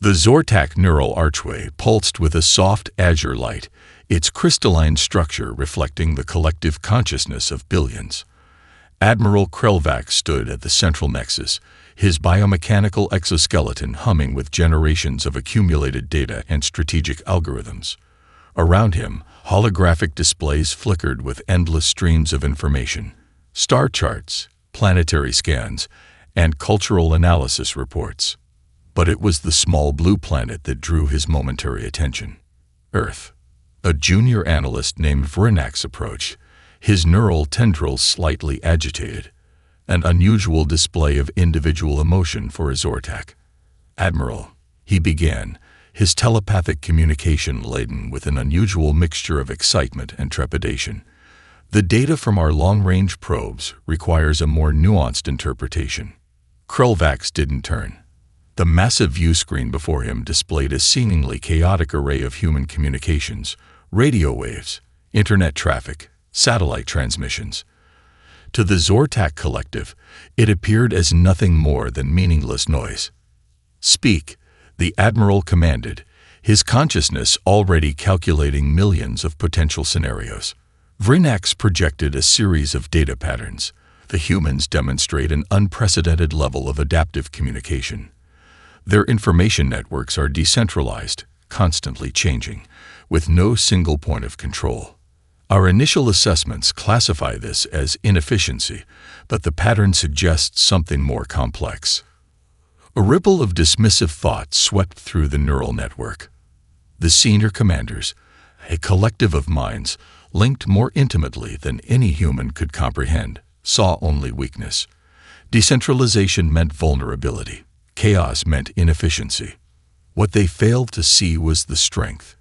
The Zortak neural archway pulsed with a soft azure light, its crystalline structure reflecting the collective consciousness of billions. Admiral Krelvac stood at the central nexus, his biomechanical exoskeleton humming with generations of accumulated data and strategic algorithms. Around him, holographic displays flickered with endless streams of information, star charts, planetary scans, and cultural analysis reports. But it was the small blue planet that drew his momentary attention. Earth. A junior analyst named Vrinax approached, his neural tendrils slightly agitated, an unusual display of individual emotion for a Zortak. "Admiral," he began, his telepathic communication laden with an unusual mixture of excitement and trepidation. "The data from our long-range probes requires a more nuanced interpretation." Krelvax didn't turn. The massive view screen before him displayed a seemingly chaotic array of human communications, radio waves, internet traffic, satellite transmissions. To the Zortak collective, it appeared as nothing more than meaningless noise. "Speak," the Admiral commanded, his consciousness already calculating millions of potential scenarios. Vrinax projected a series of data patterns. The humans demonstrate an unprecedented level of adaptive communication. Their information networks are decentralized, constantly changing, with no single point of control. Our initial assessments classify this as inefficiency, but the pattern suggests something more complex. A ripple of dismissive thought swept through the neural network. The senior commanders, a collective of minds linked more intimately than any human could comprehend, saw only weakness. Decentralization meant vulnerability. Chaos meant inefficiency. What they failed to see was the strength.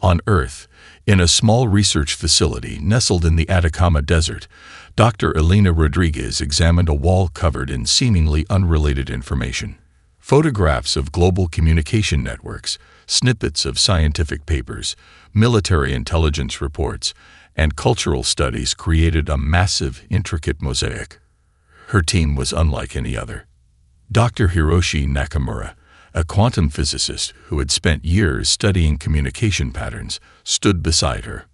On Earth, in a small research facility nestled in the Atacama Desert, Dr. Elena Rodriguez examined a wall covered in seemingly unrelated information. Photographs of global communication networks, snippets of scientific papers, military intelligence reports, and cultural studies created a massive, intricate mosaic. Her team was unlike any other. Dr. Hiroshi Nakamura, a quantum physicist who had spent years studying communication patterns, stood beside her.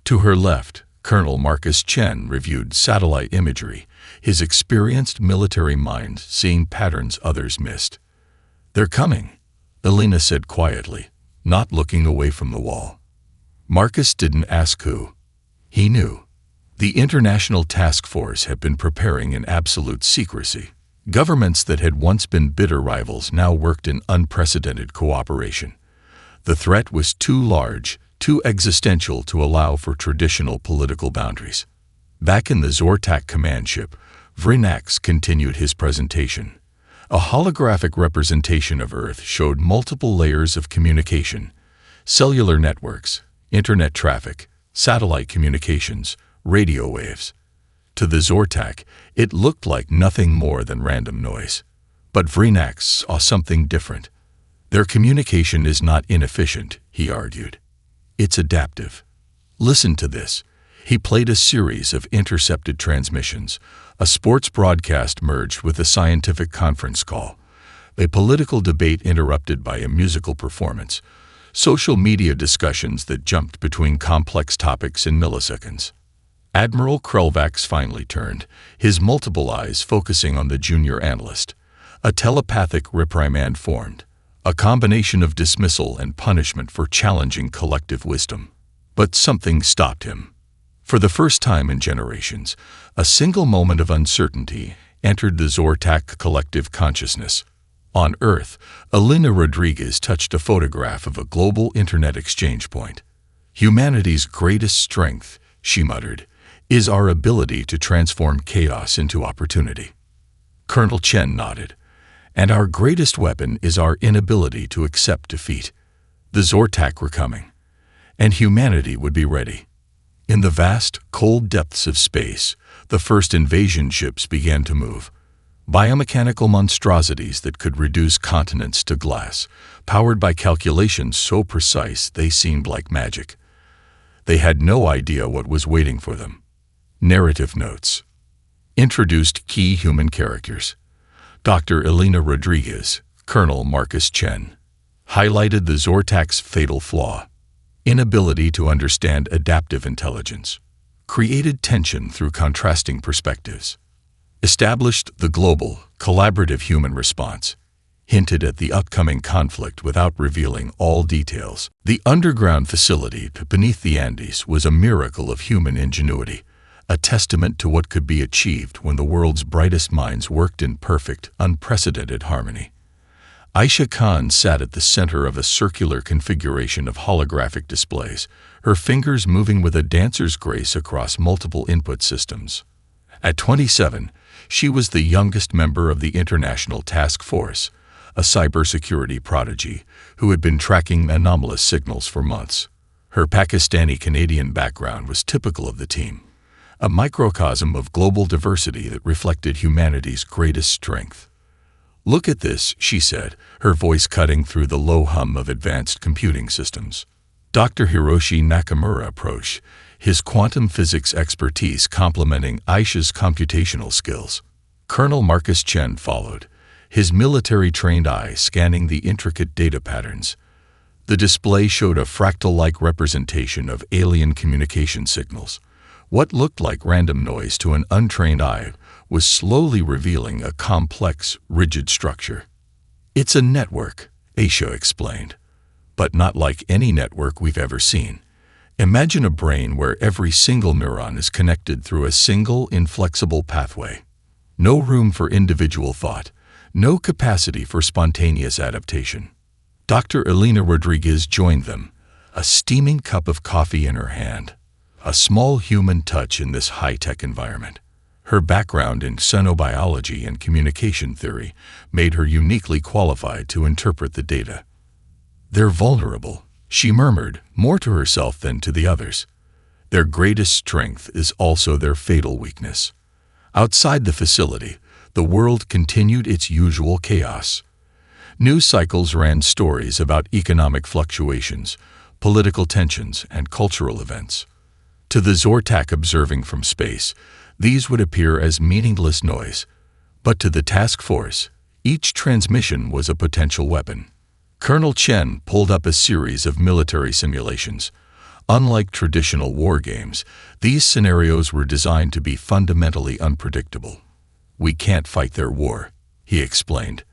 To her left, Colonel Marcus Chen reviewed satellite imagery, his experienced military mind seeing patterns others missed. "They're coming," Elena said quietly, not looking away from the wall. Marcus didn't ask who. He knew. The International Task Force had been preparing in absolute secrecy. Governments that had once been bitter rivals now worked in unprecedented cooperation. The threat was too large, too existential to allow for traditional political boundaries. Back in the Zortak command ship, Vrinax continued his presentation. A holographic representation of Earth showed multiple layers of communication: cellular networks, internet traffic, satellite communications, radio waves. To the Zortak, it looked like nothing more than random noise. But Vrinax saw something different. Their communication is not inefficient, he argued. It's adaptive. Listen to this. He played a series of intercepted transmissions. A sports broadcast merged with a scientific conference call. A political debate interrupted by a musical performance. Social media discussions that jumped between complex topics in milliseconds. Admiral Krelvax finally turned, his multiple eyes focusing on the junior analyst. A telepathic reprimand formed, a combination of dismissal and punishment for challenging collective wisdom. But something stopped him. For the first time in generations, a single moment of uncertainty entered the Zortak collective consciousness. On Earth, Elena Rodriguez touched a photograph of a global internet exchange point. "Humanity's greatest strength," she muttered, "is our ability to transform chaos into opportunity." Colonel Chen nodded. "And our greatest weapon is our inability to accept defeat." The Zortak were coming, and humanity would be ready. In the vast, cold depths of space, the first invasion ships began to move. Biomechanical monstrosities that could reduce continents to glass, powered by calculations so precise they seemed like magic. They had no idea what was waiting for them. Narrative notes. Introduced key human characters. Dr. Elena Rodriguez, Colonel Marcus Chen. highlighted the Zortak's fatal flaw: inability to understand adaptive intelligence, created tension through contrasting perspectives, established the global, collaborative human response, hinted at the upcoming conflict without revealing all details. The underground facility beneath the Andes was a miracle of human ingenuity, a testament to what could be achieved when the world's brightest minds worked in perfect, unprecedented harmony. Aisha Khan sat at the center of a circular configuration of holographic displays, her fingers moving with a dancer's grace across multiple input systems. At 27, she was the youngest member of the International Task Force, a cybersecurity prodigy who had been tracking anomalous signals for months. Her Pakistani-Canadian background was typical of the team, a microcosm of global diversity that reflected humanity's greatest strength. "Look at this," she said, her voice cutting through the low hum of advanced computing systems. Dr. Hiroshi Nakamura approached, his quantum physics expertise complementing Aisha's computational skills. Colonel Marcus Chen followed, his military-trained eye scanning the intricate data patterns. The display showed a fractal-like representation of alien communication signals. What looked like random noise to an untrained eye was slowly revealing a complex, rigid structure. "It's a network," Aisha explained, "but not like any network we've ever seen. Imagine a brain where every single neuron is connected through a single, inflexible pathway. No room for individual thought, no capacity for spontaneous adaptation." Dr. Elena Rodriguez joined them, a steaming cup of coffee in her hand, a small human touch in this high-tech environment. Her background in xenobiology and communication theory made her uniquely qualified to interpret the data. "They're vulnerable," she murmured, more to herself than to the others. "Their greatest strength is also their fatal weakness." Outside the facility, the world continued its usual chaos. News cycles ran stories about economic fluctuations, political tensions, and cultural events. To the Zortak observing from space, these would appear as meaningless noise, but to the task force, each transmission was a potential weapon. Colonel Chen pulled up a series of military simulations. Unlike traditional war games, these scenarios were designed to be fundamentally unpredictable. "We can't fight their war," he explained.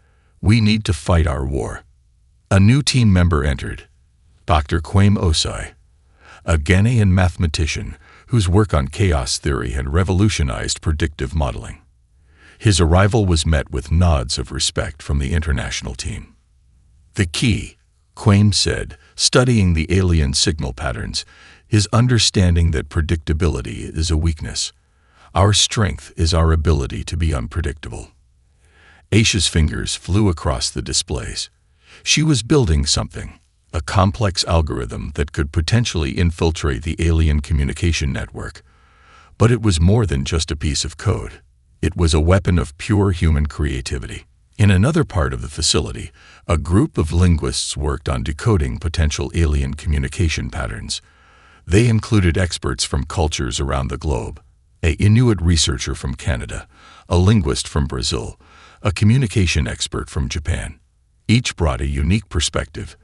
"We need to fight our war." A new team member entered, Dr. Kwame Osai, a Ghanaian mathematician whose work on chaos theory had revolutionized predictive modeling. His arrival was met with nods of respect from the international team. "The key," Kwame said, studying the alien signal patterns, "is understanding that predictability is a weakness. Our strength is our ability to be unpredictable." Aisha's fingers flew across the displays. She was building something, a complex algorithm that could potentially infiltrate the alien communication network. But it was more than just a piece of code. It was a weapon of pure human creativity. In another part of the facility, a group of linguists worked on decoding potential alien communication patterns. They included experts from cultures around the globe, an Inuit researcher from Canada, a linguist from Brazil, a communication expert from Japan. Each brought a unique perspective,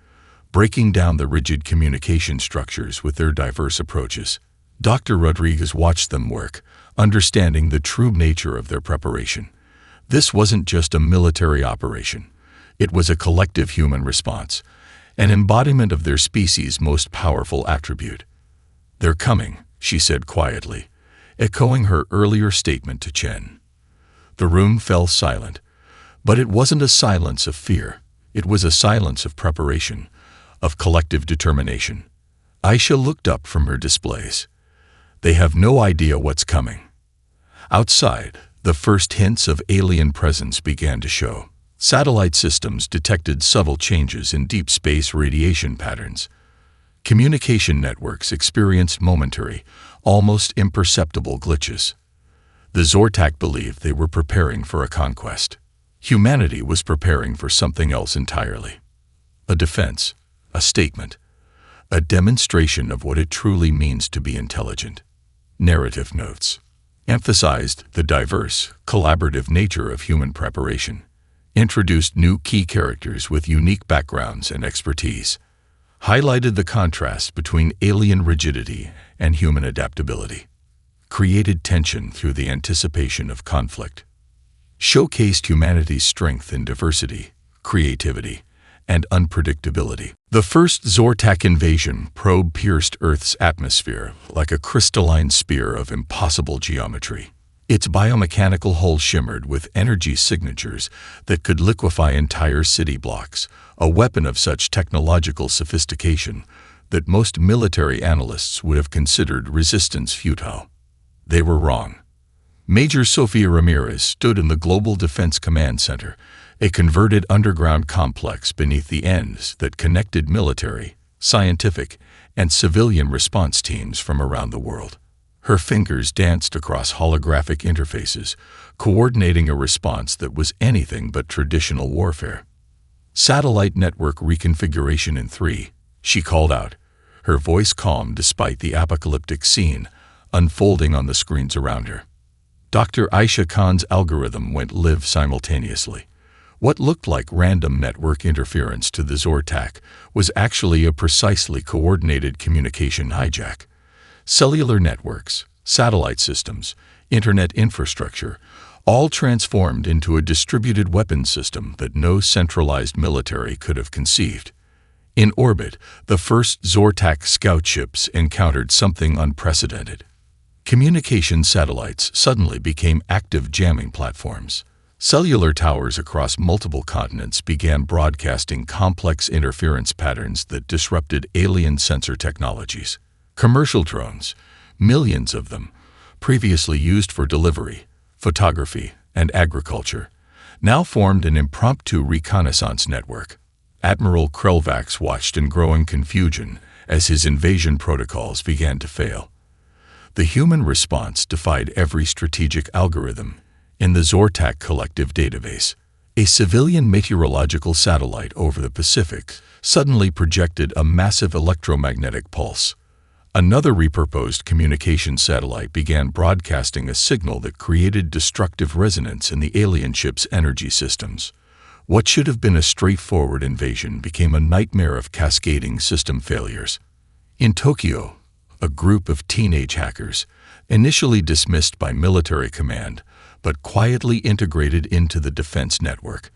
breaking down the rigid communication structures with their diverse approaches. Dr. Rodriguez watched them work, understanding the true nature of their preparation. This wasn't just a military operation. It was a collective human response, an embodiment of their species' most powerful attribute. "They're coming," she said quietly, echoing her earlier statement to Chen. The room fell silent, but it wasn't a silence of fear. It was a silence of preparation, of collective determination. Aisha looked up from her displays. "They have no idea what's coming." Outside, the first hints of alien presence began to show. Satellite systems detected subtle changes in deep space radiation patterns. Communication networks experienced momentary, almost imperceptible glitches. The Zortak believed they were preparing for a conquest. Humanity was preparing for something else entirely. A defense, a statement, a demonstration of what it truly means to be intelligent. Narrative notes emphasized the diverse, collaborative nature of human preparation. introduced new key characters with unique backgrounds and expertise, highlighted the contrast between alien rigidity and human adaptability, created tension through the anticipation of conflict, showcased humanity's strength in diversity, creativity, and unpredictability. The first Zortak invasion probe pierced Earth's atmosphere like a crystalline spear of impossible geometry. Its biomechanical hull shimmered with energy signatures that could liquefy entire city blocks, a weapon of such technological sophistication that most military analysts would have considered resistance futile. They were wrong. Major Sofia Ramirez stood in the Global Defense Command Center, a converted underground complex beneath the ends that connected military, scientific, and civilian response teams from around the world. Her fingers danced across holographic interfaces, coordinating a response that was anything but traditional warfare. "Satellite network reconfiguration in 3, she called out, her voice calm despite the apocalyptic scene unfolding on the screens around her. Dr. Aisha Khan's algorithm went live simultaneously. What looked like random network interference to the Zortak was actually a precisely coordinated communication hijack. Cellular networks, satellite systems, internet infrastructure, all transformed into a distributed weapons system that no centralized military could have conceived. In orbit, the first Zortak scout ships encountered something unprecedented. Communication satellites suddenly became active jamming platforms. Cellular towers across multiple continents began broadcasting complex interference patterns that disrupted alien sensor technologies. Commercial drones, millions of them, previously used for delivery, photography, and agriculture, now formed an impromptu reconnaissance network. Admiral Krelvax watched in growing confusion as his invasion protocols began to fail. The human response defied every strategic algorithm in the Zortak collective database. A civilian meteorological satellite over the Pacific suddenly projected a massive electromagnetic pulse. Another repurposed communication satellite began broadcasting a signal that created destructive resonance in the alien ship's energy systems. What should have been a straightforward invasion became a nightmare of cascading system failures. In Tokyo, a group of teenage hackers, initially dismissed by military command, but quietly integrated into the defense network,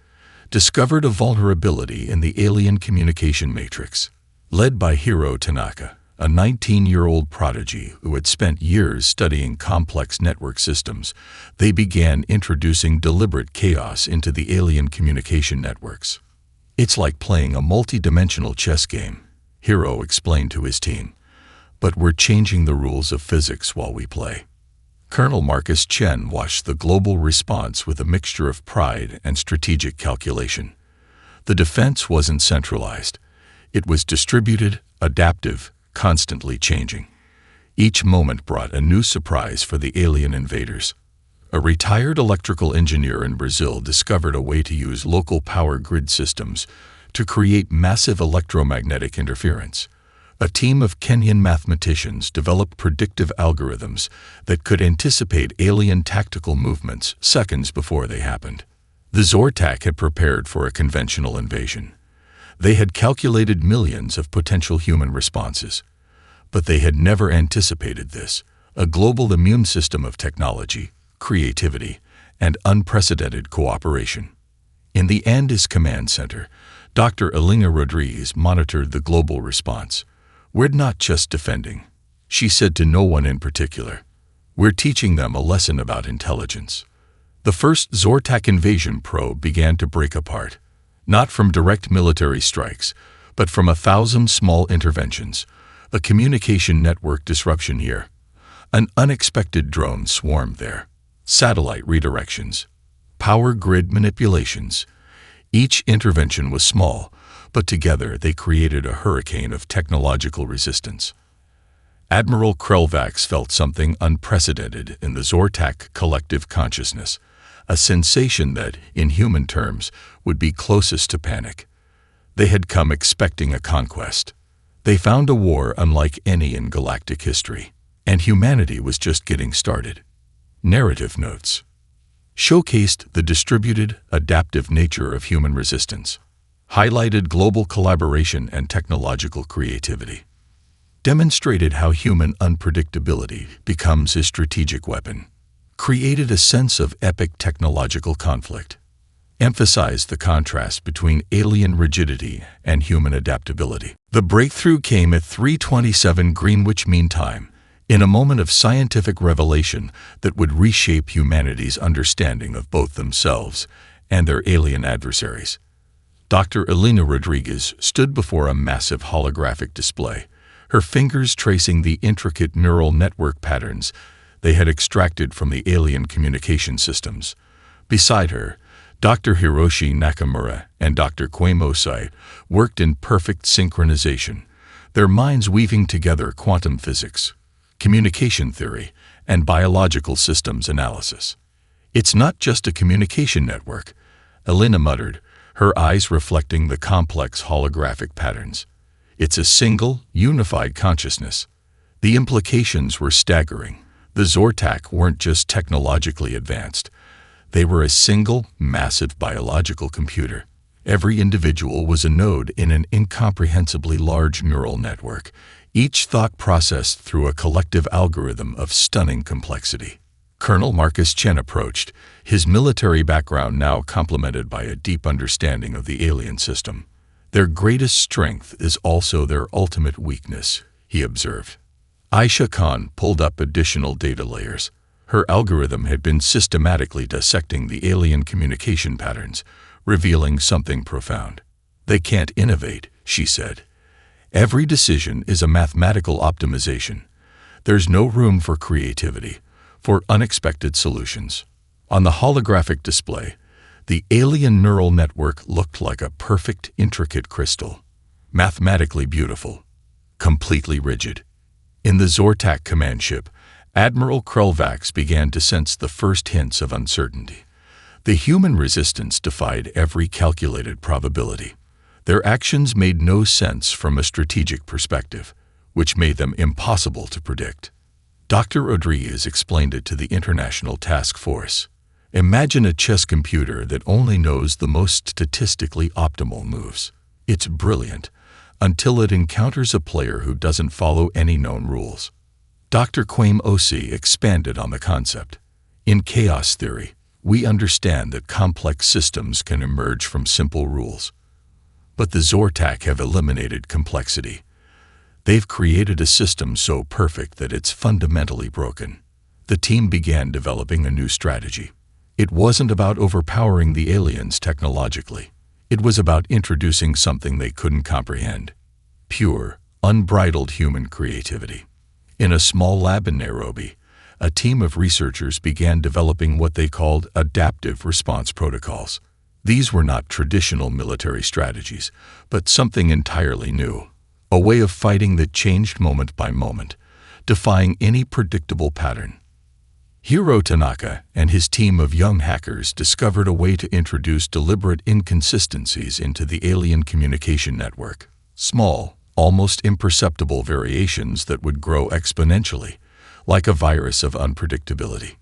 discovered a vulnerability in the alien communication matrix. Led by Hiro Tanaka, a 19-year-old prodigy who had spent years studying complex network systems, they began introducing deliberate chaos into the alien communication networks. "It's like playing a multi-dimensional chess game," Hiro explained to his team. "But we're changing the rules of physics while we play." Colonel Marcus Chen watched the global response with a mixture of pride and strategic calculation. The defense wasn't centralized. It was distributed, adaptive, constantly changing. Each moment brought a new surprise for the alien invaders. A retired electrical engineer in Brazil discovered a way to use local power grid systems to create massive electromagnetic interference. A team of Kenyan mathematicians developed predictive algorithms that could anticipate alien tactical movements seconds before they happened. The Zortak had prepared for a conventional invasion. They had calculated millions of potential human responses. But they had never anticipated this, a global immune system of technology, creativity, and unprecedented cooperation. In the Andes Command Center, Dr. Elena Rodriguez monitored the global response. "We're not just defending," she said to no one in particular. "We're teaching them a lesson about intelligence." The first Zortak invasion probe began to break apart, not from direct military strikes, but from 1,000 small interventions, a communication network disruption here, an unexpected drone swarm there, satellite redirections, power grid manipulations. Each intervention was small, but together they created a hurricane of technological resistance. Admiral Krelvax felt something unprecedented in the Zortak collective consciousness, a sensation that, in human terms, would be closest to panic. They had come expecting a conquest. They found a war unlike any in galactic history, and humanity was just getting started. Narrative notes. showcased the distributed, adaptive nature of human resistance, highlighted global collaboration and technological creativity, demonstrated how human unpredictability becomes a strategic weapon, created a sense of epic technological conflict, emphasized the contrast between alien rigidity and human adaptability. The breakthrough came at 3:27 Greenwich Mean Time, in a moment of scientific revelation that would reshape humanity's understanding of both themselves and their alien adversaries. Dr. Elena Rodriguez stood before a massive holographic display, her fingers tracing the intricate neural network patterns they had extracted from the alien communication systems. Beside her, Dr. Hiroshi Nakamura and Dr. Quame Osai worked in perfect synchronization, their minds weaving together quantum physics, communication theory, and biological systems analysis. "It's not just a communication network," Elena muttered, her eyes reflecting the complex holographic patterns. "It's a single, unified consciousness." The implications were staggering. The Zortak weren't just technologically advanced. They were a single, massive biological computer. Every individual was a node in an incomprehensibly large neural network, each thought processed through a collective algorithm of stunning complexity. Colonel Marcus Chen approached, his military background now complemented by a deep understanding of the alien system. "Their greatest strength is also their ultimate weakness," he observed. Aisha Khan pulled up additional data layers. Her algorithm had been systematically dissecting the alien communication patterns, revealing something profound. "They can't innovate," she said. "Every decision is a mathematical optimization. There's no room for creativity, for unexpected solutions." On the holographic display, the alien neural network looked like a perfect, intricate crystal, mathematically beautiful, completely rigid. In the Zortak command ship, Admiral Krelvax began to sense the first hints of uncertainty. The human resistance defied every calculated probability. Their actions made no sense from a strategic perspective, which made them impossible to predict. Dr. Rodriguez explained it to the International Task Force. "Imagine a chess computer that only knows the most statistically optimal moves. It's brilliant, until it encounters a player who doesn't follow any known rules." Dr. Quame Osai expanded on the concept. "In chaos theory, we understand that complex systems can emerge from simple rules. But the Zortak have eliminated complexity. They've created a system so perfect that it's fundamentally broken." The team began developing a new strategy. It wasn't about overpowering the aliens technologically. It was about introducing something they couldn't comprehend: pure, unbridled human creativity. In a small lab in Nairobi, a team of researchers began developing what they called adaptive response protocols. These were not traditional military strategies, but something entirely new, a way of fighting that changed moment by moment, defying any predictable pattern. Hiro Tanaka and his team of young hackers discovered a way to introduce deliberate inconsistencies into the alien communication network. Small, almost imperceptible variations that would grow exponentially, like a virus of unpredictability.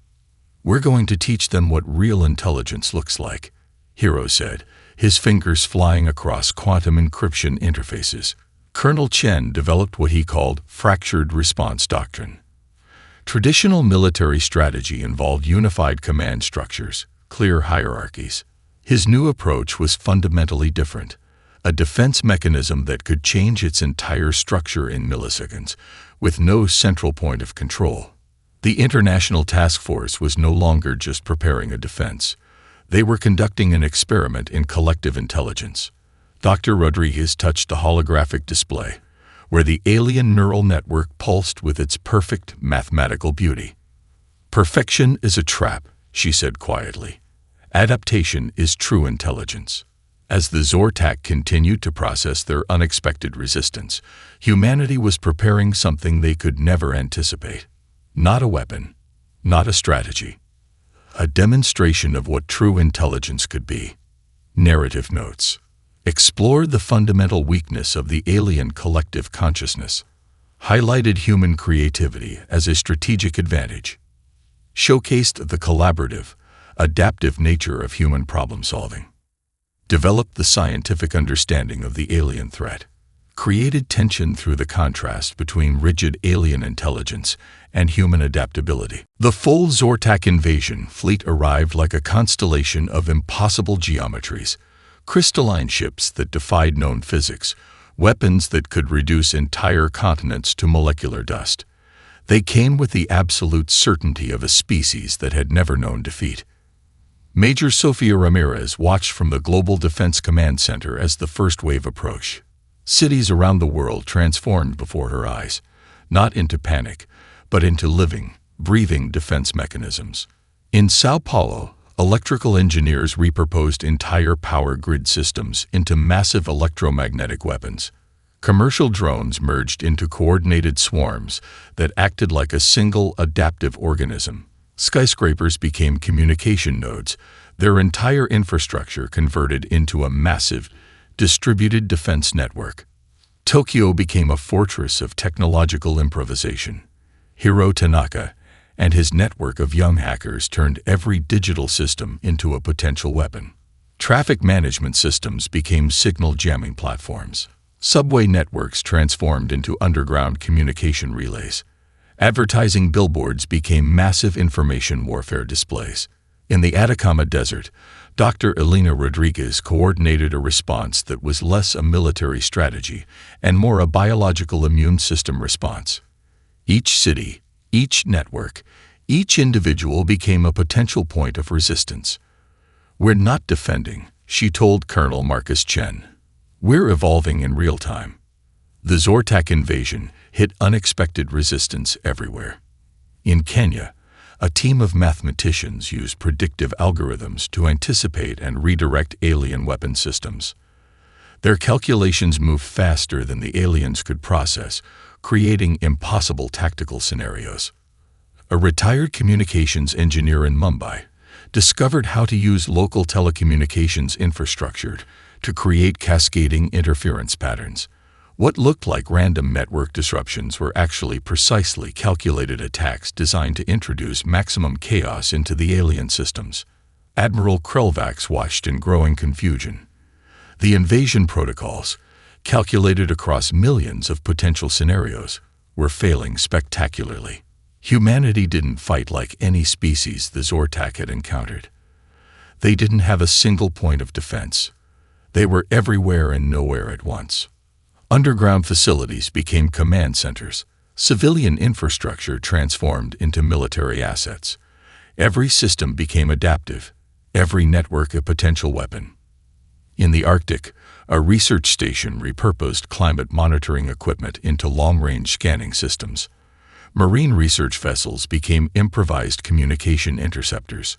"We're going to teach them what real intelligence looks like," Hiro said, his fingers flying across quantum encryption interfaces. Colonel Chen developed what he called fractured response doctrine. Traditional military strategy involved unified command structures, clear hierarchies. His new approach was fundamentally different. A defense mechanism that could change its entire structure in milliseconds, with no central point of control. The International Task Force was no longer just preparing a defense. They were conducting an experiment in collective intelligence. Dr. Rodriguez touched the holographic display, where the alien neural network pulsed with its perfect mathematical beauty. "Perfection is a trap," she said quietly. "Adaptation is true intelligence." As the Zortak continued to process their unexpected resistance, humanity was preparing something they could never anticipate. Not a weapon, not a strategy. A demonstration of what true intelligence could be. Narrative notes. Explored the fundamental weakness of the alien collective consciousness. Highlighted human creativity as a strategic advantage. Showcased the collaborative, adaptive nature of human problem-solving, developed the scientific understanding of the alien threat, created tension through the contrast between rigid alien intelligence and human adaptability. The full Zortak invasion fleet arrived like a constellation of impossible geometries, crystalline ships that defied known physics, weapons that could reduce entire continents to molecular dust. They came with the absolute certainty of a species that had never known defeat. Major Sofia Ramirez watched from the Global Defense Command Center as the first wave approached. Cities around the world transformed before her eyes, not into panic, but into living, breathing defense mechanisms. In Sao Paulo, electrical engineers repurposed entire power grid systems into massive electromagnetic weapons. Commercial drones merged into coordinated swarms that acted like a single adaptive organism. Skyscrapers became communication nodes, their entire infrastructure converted into a massive, distributed defense network. Tokyo became a fortress of technological improvisation. Hiro Tanaka and his network of young hackers turned every digital system into a potential weapon. Traffic management systems became signal jamming platforms. Subway networks transformed into underground communication relays. Advertising billboards became massive information warfare displays. In the Atacama Desert, Dr. Elena Rodriguez coordinated a response that was less a military strategy and more a biological immune system response. Each city, each network, each individual became a potential point of resistance. "We're not defending," she told Colonel Marcus Chen. "We're evolving in real time." The Zortak invasion hit unexpected resistance everywhere. In Kenya, a team of mathematicians used predictive algorithms to anticipate and redirect alien weapon systems. Their calculations moved faster than the aliens could process, creating impossible tactical scenarios. A retired communications engineer in Mumbai discovered how to use local telecommunications infrastructure to create cascading interference patterns. What looked like random network disruptions were actually precisely calculated attacks designed to introduce maximum chaos into the alien systems. Admiral Krelvax watched in growing confusion. The invasion protocols, calculated across millions of potential scenarios, were failing spectacularly. Humanity didn't fight like any species the Zortak had encountered. They didn't have a single point of defense. They were everywhere and nowhere at once. Underground facilities became command centers. Civilian infrastructure transformed into military assets. Every system became adaptive, every network a potential weapon. In the Arctic, a research station repurposed climate monitoring equipment into long-range scanning systems. Marine research vessels became improvised communication interceptors.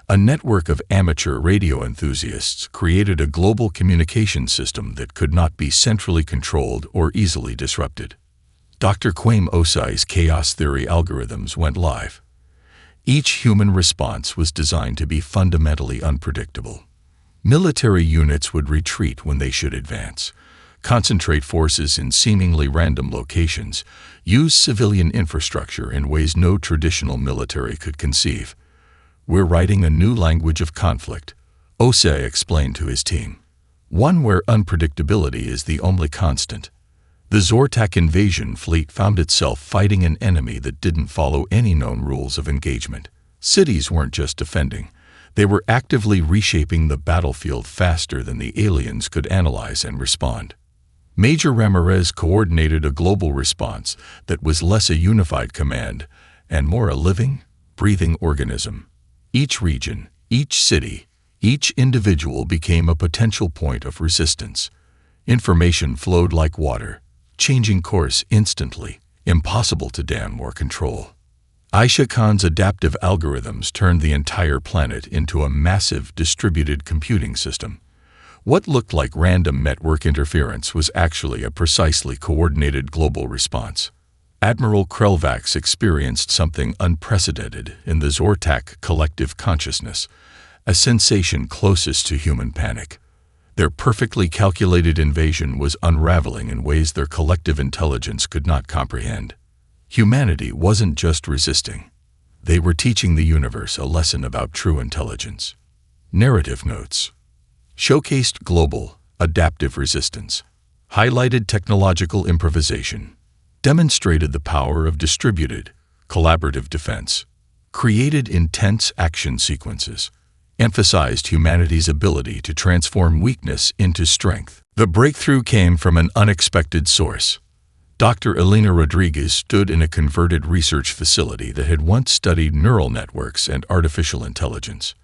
A network of amateur radio enthusiasts created a global communication system that could not be centrally controlled or easily disrupted. Dr. Kwame Osai's chaos theory algorithms went live. Each human response was designed to be fundamentally unpredictable. Military units would retreat when they should advance, concentrate forces in seemingly random locations, use civilian infrastructure in ways no traditional military could conceive. "We're writing a new language of conflict," Osei explained to his team. "One where unpredictability is the only constant." The Zortak invasion fleet found itself fighting an enemy that didn't follow any known rules of engagement. Cities weren't just defending. They were actively reshaping the battlefield faster than the aliens could analyze and respond. Major Ramirez coordinated a global response that was less a unified command and more a living, breathing organism. Each region, each city, each individual became a potential point of resistance. Information flowed like water, changing course instantly, impossible to dam or control. Aisha Khan's adaptive algorithms turned the entire planet into a massive distributed computing system. What looked like random network interference was actually a precisely coordinated global response. Admiral Krelvax experienced something unprecedented in the Zortak collective consciousness, a sensation closest to human panic. Their perfectly calculated invasion was unraveling in ways their collective intelligence could not comprehend. Humanity wasn't just resisting. They were teaching the universe a lesson about true intelligence. Narrative notes showcased global, adaptive resistance, highlighted technological improvisation, demonstrated the power of distributed, collaborative defense, created intense action sequences, emphasized humanity's ability to transform weakness into strength. The breakthrough came from an unexpected source. Dr. Elena Rodriguez stood in a converted research facility that had once studied neural networks and artificial intelligence.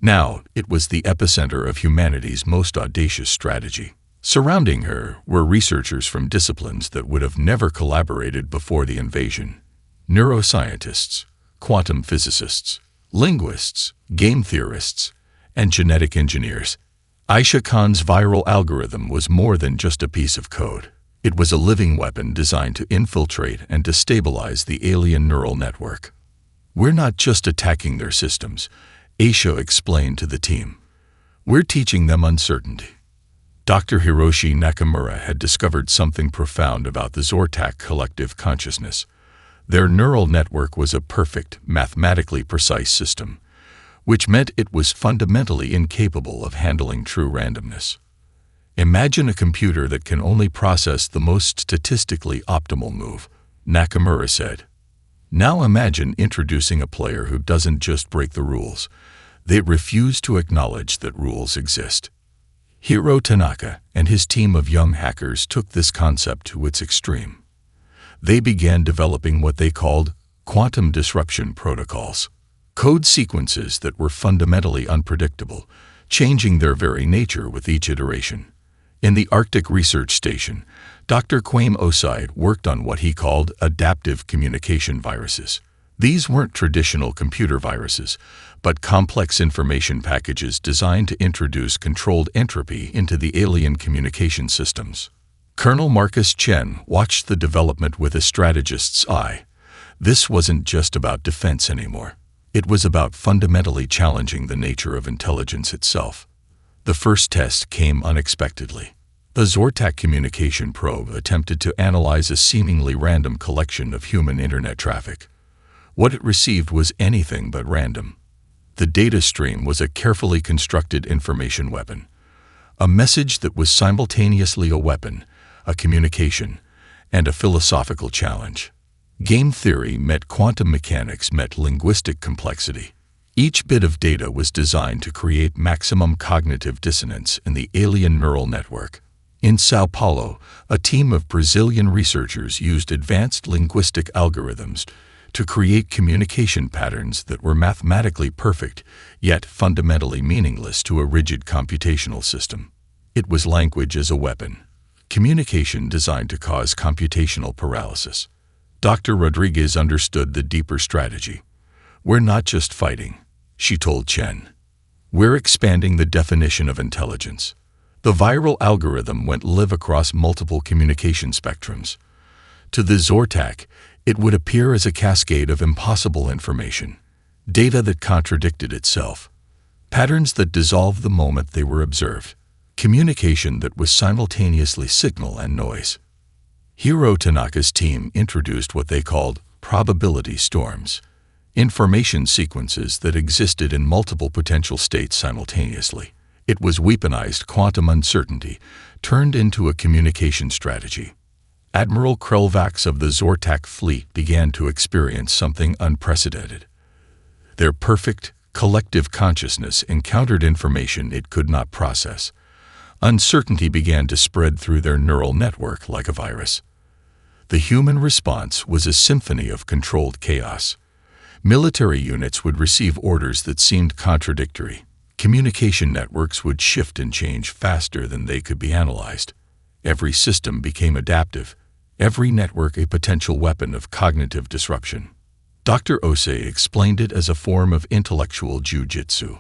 Now, it was the epicenter of humanity's most audacious strategy. Surrounding her were researchers from disciplines that would have never collaborated before the invasion: neuroscientists, quantum physicists, linguists, game theorists, and genetic engineers. Aisha Khan's viral algorithm was more than just a piece of code. It was a living weapon designed to infiltrate and destabilize the alien neural network. "We're not just attacking their systems," Aisha explained to the team. "We're teaching them uncertainty." Dr. Hiroshi Nakamura had discovered something profound about the Zortak collective consciousness. Their neural network was a perfect, mathematically precise system, which meant it was fundamentally incapable of handling true randomness. "Imagine a computer that can only process the most statistically optimal move," Nakamura said. "Now imagine introducing a player who doesn't just break the rules. They refuse to acknowledge that rules exist." Hiro Tanaka and his team of young hackers took this concept to its extreme. They began developing what they called quantum disruption protocols, code sequences that were fundamentally unpredictable, changing their very nature with each iteration. In the Arctic Research Station, Dr. Kwame Oside worked on what he called adaptive communication viruses. These weren't traditional computer viruses, but complex information packages designed to introduce controlled entropy into the alien communication systems. Colonel Marcus Chen watched the development with a strategist's eye. This wasn't just about defense anymore. It was about fundamentally challenging the nature of intelligence itself. The first test came unexpectedly. The Zortak communication probe attempted to analyze a seemingly random collection of human internet traffic. What it received was anything but random. The data stream was a carefully constructed information weapon, a message that was simultaneously a weapon, a communication, and a philosophical challenge. Game theory met quantum mechanics met linguistic complexity. Each bit of data was designed to create maximum cognitive dissonance in the alien neural network. In Sao Paulo, a team of Brazilian researchers used advanced linguistic algorithms to create communication patterns that were mathematically perfect, yet fundamentally meaningless to a rigid computational system. It was language as a weapon, communication designed to cause computational paralysis. Dr. Rodriguez understood the deeper strategy. "We're not just fighting," she told Chen. "We're expanding the definition of intelligence." The viral algorithm went live across multiple communication spectrums. To the Zortak, it would appear as a cascade of impossible information, data that contradicted itself, patterns that dissolved the moment they were observed, communication that was simultaneously signal and noise. Hiro Tanaka's team introduced what they called probability storms, information sequences that existed in multiple potential states simultaneously. It was weaponized quantum uncertainty, turned into a communication strategy. Admiral Krelvax of the Zortak fleet began to experience something unprecedented. Their perfect, collective consciousness encountered information it could not process. Uncertainty began to spread through their neural network like a virus. The human response was a symphony of controlled chaos. Military units would receive orders that seemed contradictory. Communication networks would shift and change faster than they could be analyzed. Every system became adaptive, every network a potential weapon of cognitive disruption. Dr. Osei explained it as a form of intellectual jiu-jitsu.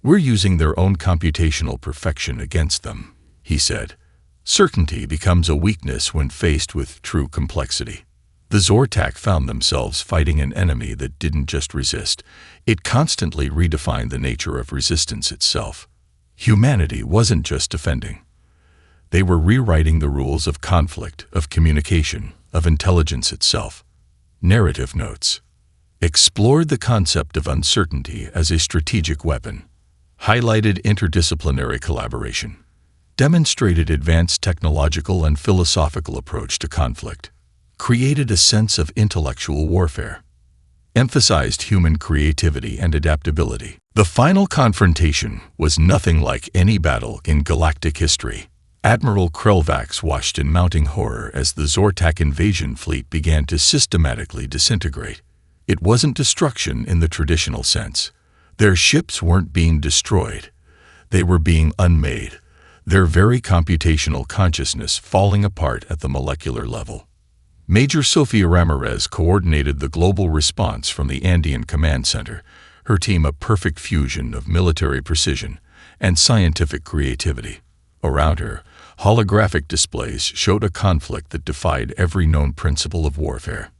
"We're using their own computational perfection against them," he said. "Certainty becomes a weakness when faced with true complexity." The Zortak found themselves fighting an enemy that didn't just resist, it constantly redefined the nature of resistance itself. Humanity wasn't just defending. They were rewriting the rules of conflict, of communication, of intelligence itself. Narrative notes explored the concept of uncertainty as a strategic weapon, highlighted interdisciplinary collaboration, demonstrated advanced technological and philosophical approach to conflict, created a sense of intellectual warfare, emphasized human creativity and adaptability. The final confrontation was nothing like any battle in galactic history. Admiral Krelvax watched in mounting horror as the Zortak invasion fleet began to systematically disintegrate. It wasn't destruction in the traditional sense. Their ships weren't being destroyed. They were being unmade, their very computational consciousness falling apart at the molecular level. Major Sofia Ramirez coordinated the global response from the Andean Command Center, her team a perfect fusion of military precision and scientific creativity. Around her, holographic displays showed a conflict that defied every known principle of warfare.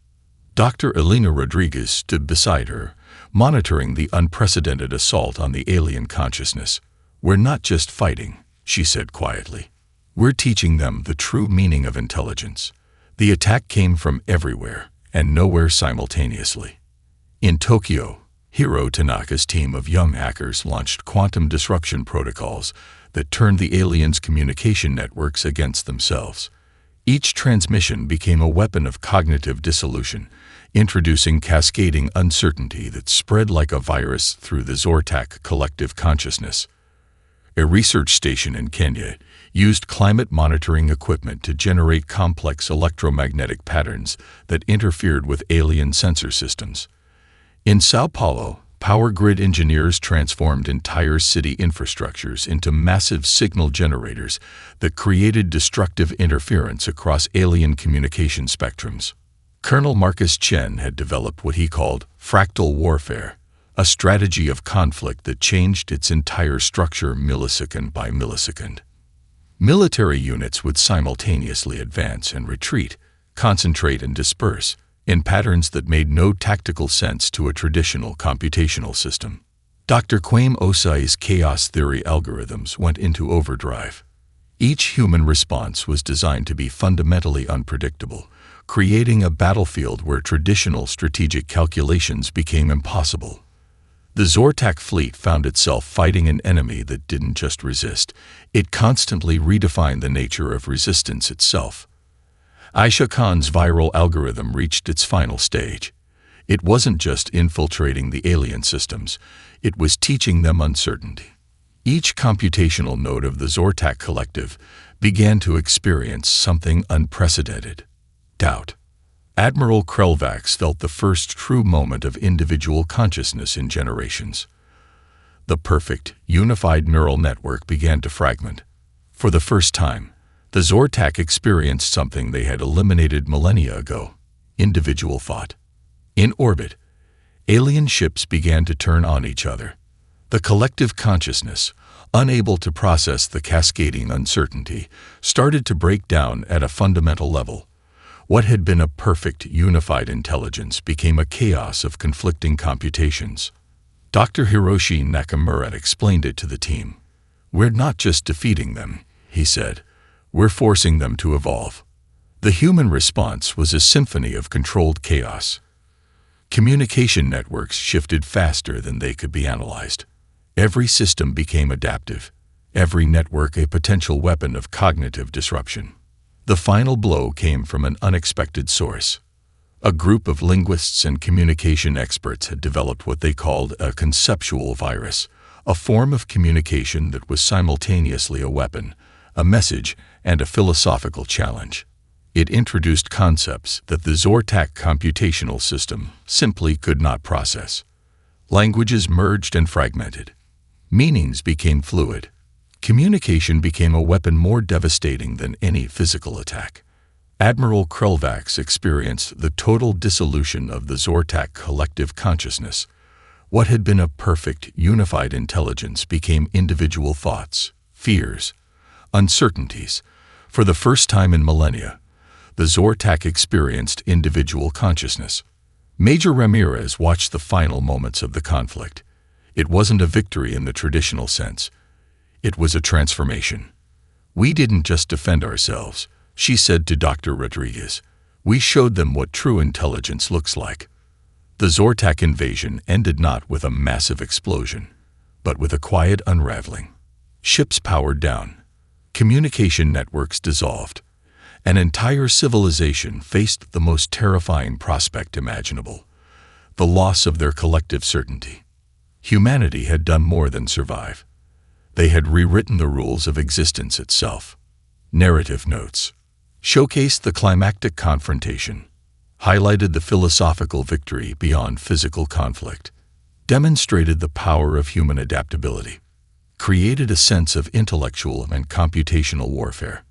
Dr. Elena Rodriguez stood beside her, monitoring the unprecedented assault on the alien consciousness. "We're not just fighting," she said quietly. "We're teaching them the true meaning of intelligence." The attack came from everywhere and nowhere simultaneously. In Tokyo, Hiro Tanaka's team of young hackers launched quantum disruption protocols that turned the aliens' communication networks against themselves. Each transmission became a weapon of cognitive dissolution, introducing cascading uncertainty that spread like a virus through the Zortak collective consciousness. A research station in Kenya used climate monitoring equipment to generate complex electromagnetic patterns that interfered with alien sensor systems. In Sao Paulo, power grid engineers transformed entire city infrastructures into massive signal generators that created destructive interference across alien communication spectrums. Colonel Marcus Chen had developed what he called fractal warfare, a strategy of conflict that changed its entire structure millisecond by millisecond. Military units would simultaneously advance and retreat, concentrate and disperse, in patterns that made no tactical sense to a traditional computational system. Dr. Kwame Osai's chaos theory algorithms went into overdrive. Each human response was designed to be fundamentally unpredictable, creating a battlefield where traditional strategic calculations became impossible. The Zortak fleet found itself fighting an enemy that didn't just resist, it constantly redefined the nature of resistance itself. Aisha Khan's viral algorithm reached its final stage. It wasn't just infiltrating the alien systems, it was teaching them uncertainty. Each computational node of the Zortak collective began to experience something unprecedented: doubt. Admiral Krelvax felt the first true moment of individual consciousness in generations. The perfect, unified neural network began to fragment. For the first time, the Zortak experienced something they had eliminated millennia ago: individual thought. In orbit, alien ships began to turn on each other. The collective consciousness, unable to process the cascading uncertainty, started to break down at a fundamental level. What had been a perfect, unified intelligence became a chaos of conflicting computations. Dr. Hiroshi Nakamura explained it to the team. "We're not just defeating them," he said. "We're forcing them to evolve." The human response was a symphony of controlled chaos. Communication networks shifted faster than they could be analyzed. Every system became adaptive, every network a potential weapon of cognitive disruption. The final blow came from an unexpected source. A group of linguists and communication experts had developed what they called a conceptual virus, a form of communication that was simultaneously a weapon, a message, and a philosophical challenge. It introduced concepts that the Zortak computational system simply could not process. Languages merged and fragmented. Meanings became fluid. Communication became a weapon more devastating than any physical attack. Admiral Krelvax experienced the total dissolution of the Zortak collective consciousness. What had been a perfect, unified intelligence became individual thoughts, fears, uncertainties. For the first time in millennia, the Zortak experienced individual consciousness. Major Ramirez watched the final moments of the conflict. It wasn't a victory in the traditional sense. It was a transformation. "We didn't just defend ourselves," she said to Dr. Rodriguez. "We showed them what true intelligence looks like." The Zortak invasion ended not with a massive explosion, but with a quiet unraveling. Ships powered down, communication networks dissolved. An entire civilization faced the most terrifying prospect imaginable: the loss of their collective certainty. Humanity had done more than survive. They had rewritten the rules of existence itself. Narrative notes showcased the climactic confrontation, highlighted the philosophical victory beyond physical conflict, demonstrated the power of human adaptability, created a sense of intellectual and computational warfare,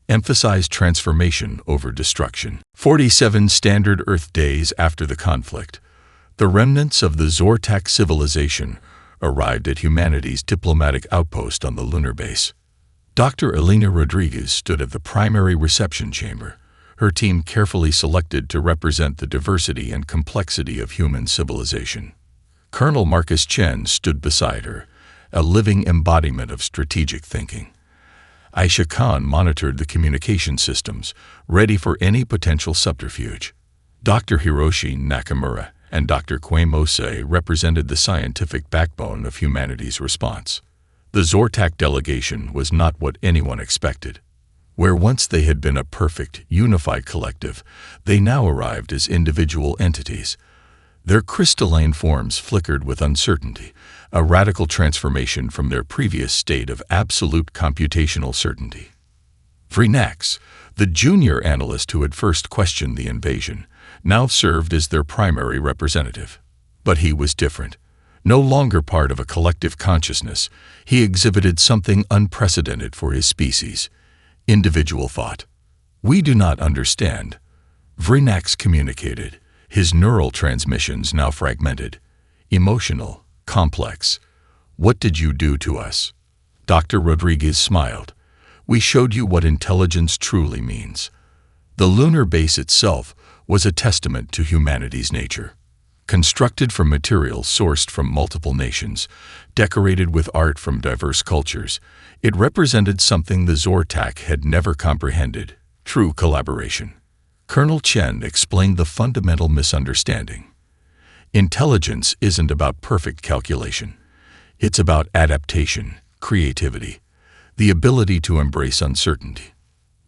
emphasized transformation over destruction. 47 standard Earth days after the conflict, the remnants of the Zortak civilization arrived at humanity's diplomatic outpost on the lunar base. Dr. Elena Rodriguez stood at the primary reception chamber, her team carefully selected to represent the diversity and complexity of human civilization. Colonel Marcus Chen stood beside her, a living embodiment of strategic thinking. Aisha Khan monitored the communication systems, ready for any potential subterfuge. Dr. Hiroshi Nakamura and Dr. Kwame Osei represented the scientific backbone of humanity's response. The Zortak delegation was not what anyone expected. Where once they had been a perfect, unified collective, they now arrived as individual entities. Their crystalline forms flickered with uncertainty, a radical transformation from their previous state of absolute computational certainty. Vrinax, the junior analyst who had first questioned the invasion, now served as their primary representative. But he was different. No longer part of a collective consciousness, he exhibited something unprecedented for his species: individual thought. "We do not understand," Vrinax communicated, his neural transmissions now fragmented. "Emotional, complex. What did you do to us?" Dr. Rodriguez smiled. "We showed you what intelligence truly means." The lunar base itself was a testament to humanity's nature. Constructed from materials sourced from multiple nations, decorated with art from diverse cultures, it represented something the Zortak had never comprehended: true collaboration. Colonel Chen explained the fundamental misunderstanding. Intelligence isn't about perfect calculation. It's about adaptation, creativity, the ability to embrace uncertainty.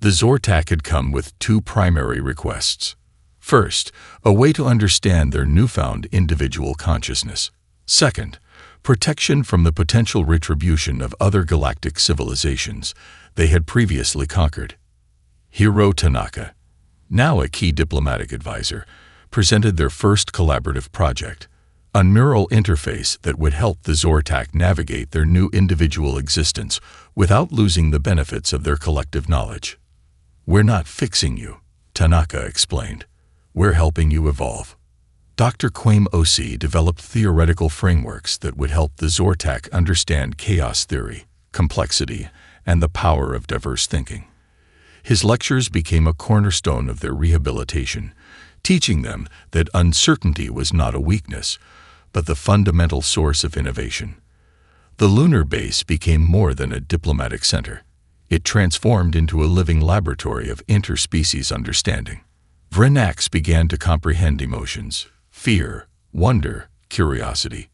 The Zortak had come with two primary requests. First, a way to understand their newfound individual consciousness. Second, protection from the potential retribution of other galactic civilizations they had previously conquered. Hiro Tanaka, now a key diplomatic advisor, presented their first collaborative project, a neural interface that would help the Zortak navigate their new individual existence without losing the benefits of their collective knowledge. "We're not fixing you," Tanaka explained. "We're helping you evolve." Dr. Kwame Osei developed theoretical frameworks that would help the Zortak understand chaos theory, complexity, and the power of diverse thinking. His lectures became a cornerstone of their rehabilitation, teaching them that uncertainty was not a weakness, but the fundamental source of innovation. The lunar base became more than a diplomatic center. It transformed into a living laboratory of interspecies understanding. Vrinax began to comprehend emotions: fear, wonder, curiosity.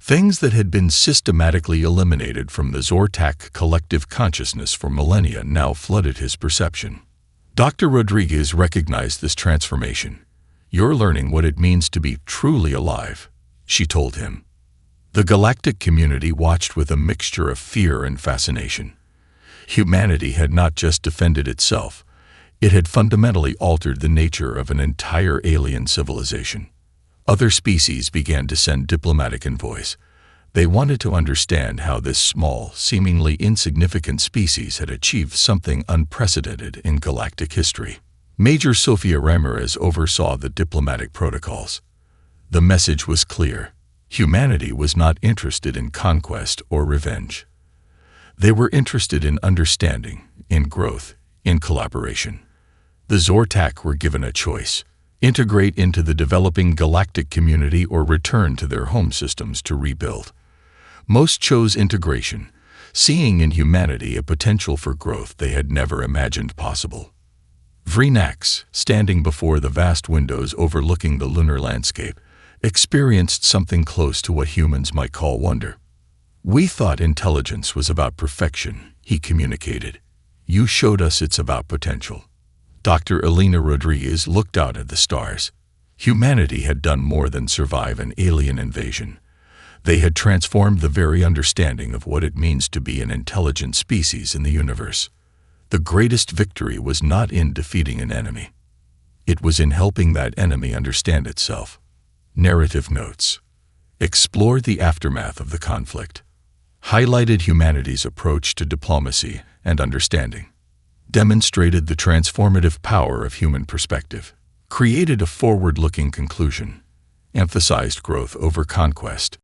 Things that had been systematically eliminated from the Zortak collective consciousness for millennia now flooded his perception. Dr. Rodriguez recognized this transformation. "You're learning what it means to be truly alive," she told him. The galactic community watched with a mixture of fear and fascination. Humanity had not just defended itself, it had fundamentally altered the nature of an entire alien civilization. Other species began to send diplomatic envoys. They wanted to understand how this small, seemingly insignificant species had achieved something unprecedented in galactic history. Major Sofia Ramirez oversaw the diplomatic protocols. The message was clear: humanity was not interested in conquest or revenge. They were interested in understanding, in growth, in collaboration. The Zortak were given a choice: integrate into the developing galactic community or return to their home systems to rebuild. Most chose integration, seeing in humanity a potential for growth they had never imagined possible. Vrinax, standing before the vast windows overlooking the lunar landscape, experienced something close to what humans might call wonder. "We thought intelligence was about perfection," he communicated. "You showed us it's about potential." Dr. Elena Rodriguez looked out at the stars. Humanity had done more than survive an alien invasion. They had transformed the very understanding of what it means to be an intelligent species in the universe. The greatest victory was not in defeating an enemy. It was in helping that enemy understand itself. Narrative notes. Explored the aftermath of the conflict. Highlighted humanity's approach to diplomacy and understanding. Demonstrated the transformative power of human perspective. Created a forward-looking conclusion. Emphasized growth over conquest.